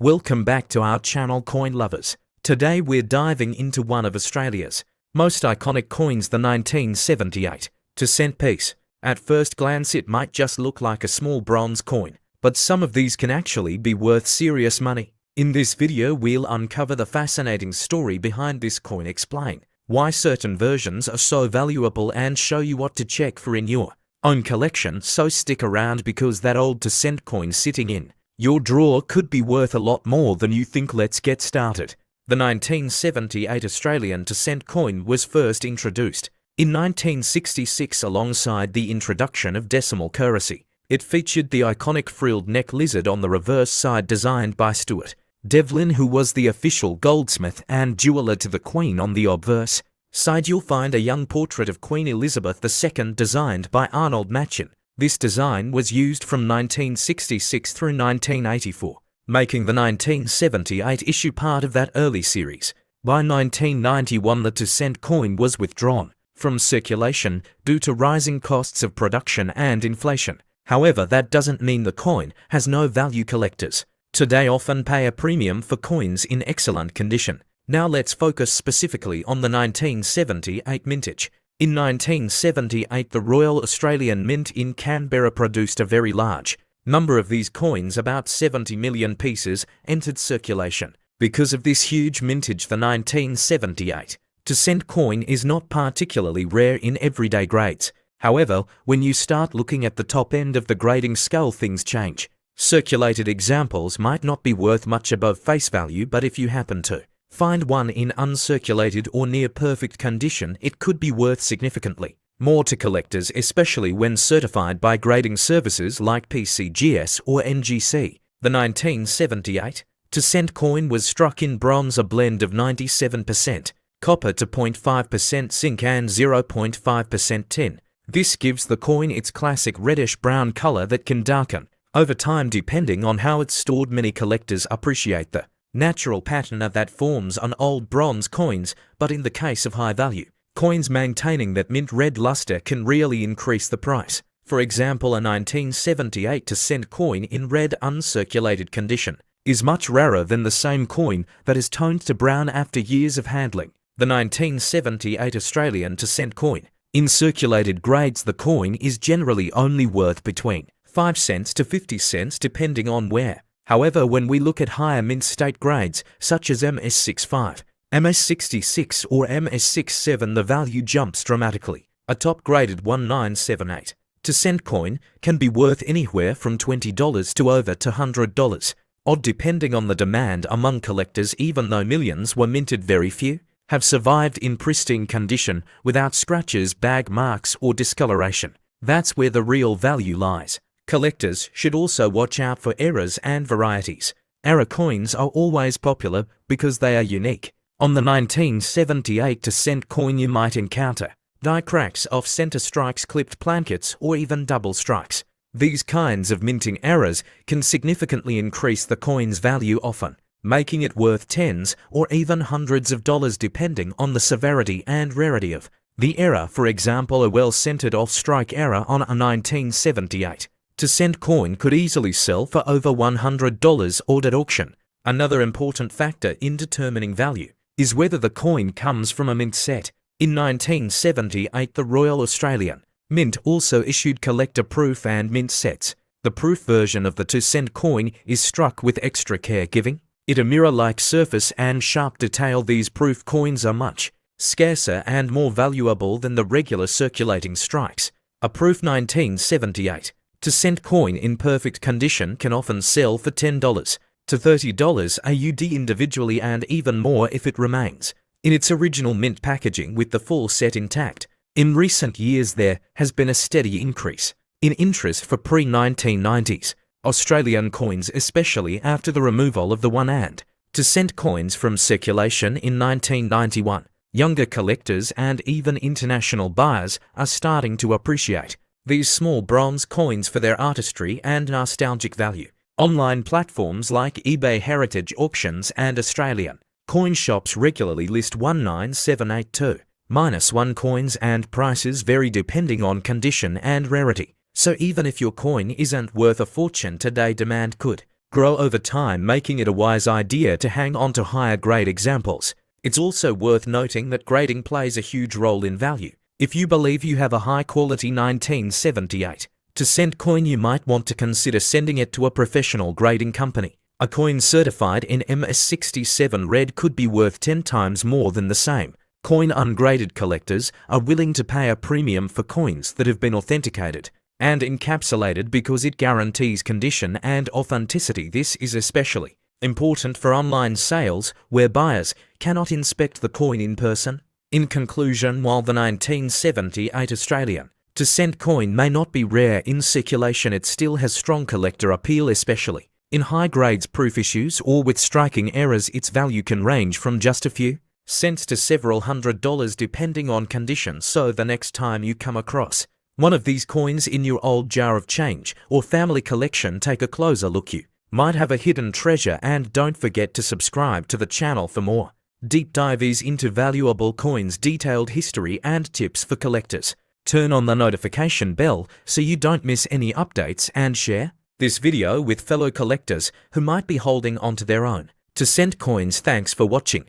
Welcome back to our channel, Coin Lovers. Today we're diving into one of Australia's most iconic coins, the 1978 2-cent piece. At first glance it might just look like a small bronze coin, but some of these can actually be worth serious money. In this video we'll uncover the fascinating story behind this coin, explain why certain versions are so valuable, and show you what to check for in your own collection. So stick around, because that old 2-cent coin sitting in your drawer could be worth a lot more than you think. Let's get started. The 1978 Australian 2-cent coin was first introduced in 1966 alongside the introduction of decimal currency. It featured the iconic frilled neck lizard on the reverse side, designed by Stuart Devlin, who was the official goldsmith and jeweller to the Queen. On the obverse side you'll find a young portrait of Queen Elizabeth II designed by Arnold Machin. This design was used from 1966 through 1984, making the 1978 issue part of that early series. By 1991 the 2-cent coin was withdrawn from circulation due to rising costs of production and inflation. However, that doesn't mean the coin has no value. Collectors today often pay a premium for coins in excellent condition. Now let's focus specifically on the 1978 Mintage. In 1978, the Royal Australian Mint in Canberra produced a very large number of these coins. About 70 million pieces entered circulation. Because of this huge mintage, the 1978 2-cent coin is not particularly rare in everyday grades. However, when you start looking at the top end of the grading scale, things change. Circulated examples might not be worth much above face value, but if you happen to find one in uncirculated or near perfect condition, it could be worth significantly more to collectors, especially when certified by grading services like PCGS or NGC. The 1978 2-cent coin was struck in bronze, a blend of 97% copper to 0.5% zinc and 0.5% tin. This gives the coin its classic reddish-brown color that can darken over time depending on how it's stored. Many collectors appreciate the natural patina that forms on old bronze coins, but in the case of high-value coins, maintaining that mint red luster can really increase the price. For example, a 1978 2-cent coin in red uncirculated condition is much rarer than the same coin that is toned to brown after years of handling. The 1978 Australian 2-cent coin. In circulated grades, the coin is generally only worth between 5 cents to 50 cents depending on where. However, when we look at higher mint state grades such as MS65, MS66 or MS67, the value jumps dramatically. A top-graded 1978 2-cent coin can be worth anywhere from $20 to over $200, odd depending on the demand among collectors. Even though millions were minted, very few have survived in pristine condition without scratches, bag marks, or discoloration. That's where the real value lies. Collectors should also watch out for errors and varieties. Error coins are always popular because they are unique. On the 1978 2-cent coin you might encounter die cracks, off-center strikes, clipped plankets, or even double strikes. These kinds of minting errors can significantly increase the coin's value, often making it worth tens or even hundreds of dollars depending on the severity and rarity of the error. For example, a well-centered off-strike error on a 1978 2-cent coin could easily sell for over $100 or at auction. Another important factor in determining value is whether the coin comes from a mint set. In 1978, the Royal Australian Mint also issued collector proof and mint sets. The proof version of the 2-cent coin is struck with extra care, giving it a mirror-like surface and sharp detail. These proof coins are much scarcer and more valuable than the regular circulating strikes. A proof 1978 2-cent coin in perfect condition can often sell for $10 to $30 AUD individually, and even more if it remains in its original mint packaging with the full set intact. In recent years there has been a steady increase in interest for pre-1990s Australian coins, especially after the removal of the 1 and 2-cent coins from circulation in 1991. Younger collectors and even international buyers are starting to appreciate these small bronze coins for their artistry and nostalgic value. Online platforms like eBay, Heritage Auctions, and Australian coin shops regularly list 19782-1 coins, and prices vary depending on condition and rarity. So even if your coin isn't worth a fortune today, demand could grow over time, making it a wise idea to hang on to higher grade examples. It's also worth noting that grading plays a huge role in value. If you believe you have a high-quality 1978-cent coin, you might want to consider sending it to a professional grading company. A coin certified in MS67 red could be worth 10 times more than the same coin. Ungraded collectors are willing to pay a premium for coins that have been authenticated and encapsulated because it guarantees condition and authenticity. This is especially important for online sales where buyers cannot inspect the coin in person. In conclusion, while the 1978 Australian-cent coin may not be rare in circulation, it still has strong collector appeal, especially in high grades, proof issues, or with striking errors. Its value can range from just a few cents to several $100s depending on condition. So the next time you come across one of these coins in your old jar of change or family collection, take a closer look. You might have a hidden treasure. And don't forget to subscribe to the channel for more deep dives into valuable coins, detailed history, and tips for collectors. Turn on the notification bell so you don't miss any updates, and share this video with fellow collectors who might be holding onto their own cent coins. Thanks for watching.